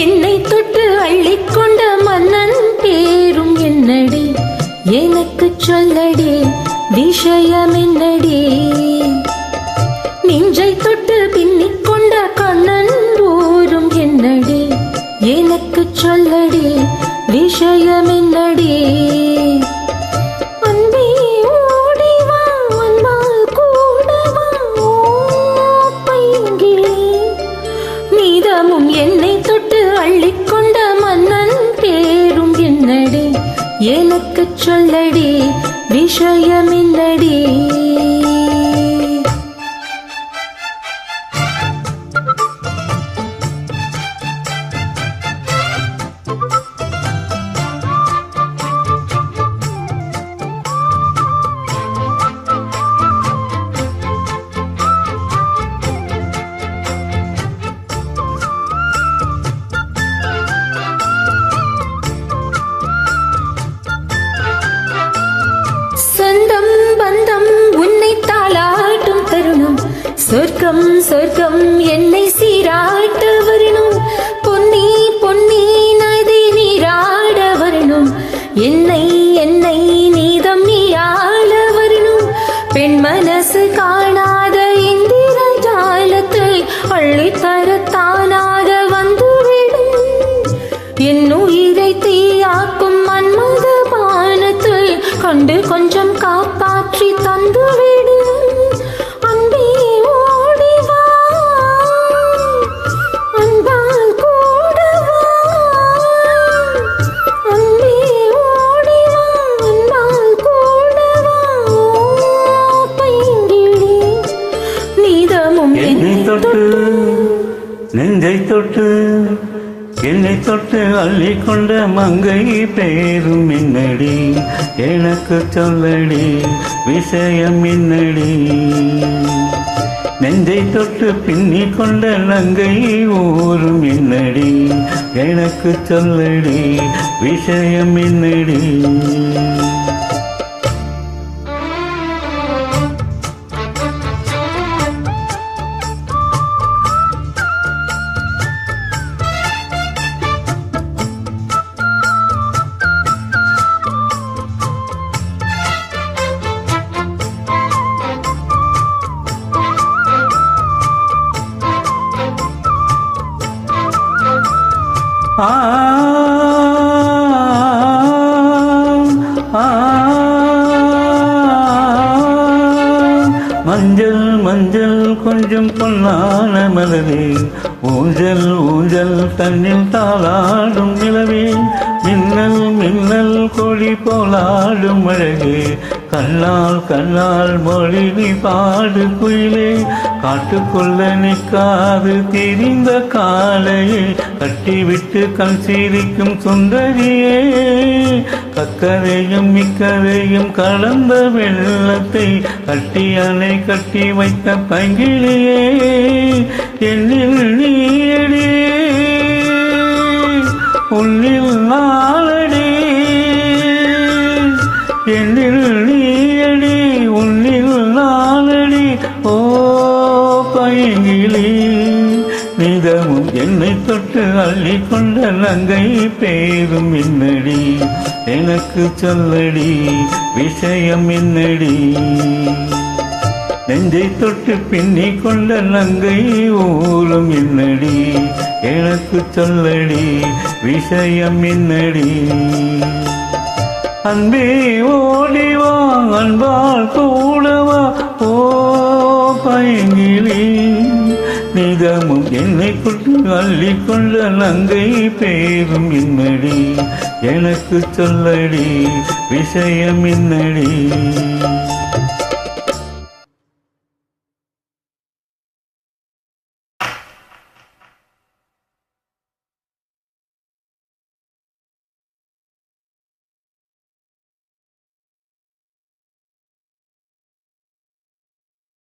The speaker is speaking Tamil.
என்னை தொட்டு அள்ளிக்கொண்ட மன்னன் பேரும் என்னடி, எனக்கு சொல்லடி விஷயம் என்னடி. நெஞ்சை தொட்டு பின்னிக்கொண்ட கண்ணன் ஊரும் என்னடி, எனக்கு சொல்லடி விஷயம் என்னடி. என்னை தொட்டு அள்ளிக்கொண்ட மன்னன் பேரும் என்னடி, எனக்கு சொல்லடி விஷயம் என்னடி. சொந்தம் பந்தம் உன்னை தாளாட்டும் தருணம், சொர்க்கம் சொர்க்கம் என்னை சீராட்ட வரணும். பொன்னி பொன்னி நதி நீராட வரணும், என்னை என்னை நீதம் நீ ஆள வரணும். பெண் மனசு காணாத இந்திர ஜாலத்தை அள்ளித்தரத்தானாக வந்துவிடும். என் உயிரை தீயாக்கும் மன்மத பானத்தை கண்டு கொஞ்சம் காப்பாற்றி தந்துவிடு. அன்பே ஓடிவா, அன்பால் கூடவா. அன்பே ஓடிவா, அன்பால் கூடவா. பைங்கிழி நீதமும் என்னை தொட்டு நெஞ்சை தொட்டு என்னை தொட்டு அள்ளிக்கொண்ட மங்கை பேரும் என்னடி, எனக்கு சொல்லடி விஷயம் என்னடி. நெஞ்சை தொட்டு பின்னிக் கொண்ட நங்கை ஊரும் என்னடி, எனக்கு சொல்லடி விஷயம் என்னடி. மஞ்சள் மஞ்சள் கொஞ்சம் பொன்னான மலரே, ஊஞ்சல் ஊஞ்சல் தன்னில் தாளாடும் நிலவே. மின்னல் மின்னல் கொடி போலாடும் அழகே, கண்ணால் கண்ணால் மொழி நீ பாடு குயிலே. காட்டுக்குள்ள நிற்காது திரிந்த காலையே, கட்டிவிட்டு கண் சீரிக்கும் சுந்தரியே. கக்கரையும் மிக்கரையும் கலந்த வெள்ளத்தை கட்டி அணை கட்டி வைத்த பங்கிலியே. என்னில் நீயடி உன்னில் நாளடி, என்னில் நீயடி உன்னில் நாளடி. ஓ பைங்கிலி நிதமும் என்னை தொட்டு அள்ளிக்கொண்ட நங்கை பேரும் என்னடி, எனக்கு சொல்லடி விஷயம் என்னடி. நெஞ்சை தொட்டு பின்னிக் கொண்ட நங்கை ஊரும் என்னடி, எனக்கு சொல்லடி விஷயம் என்னடி. அன்பே ஓடிவா, அன்பால் கூடவா. ஓ பைங்கிலி நிதமும் என்னை கொண்டு அள்ளிக்கொண்ட நங்கை பேரும் என்னடி, எனக்கு சொல்லடி விஷயம் என்னடி.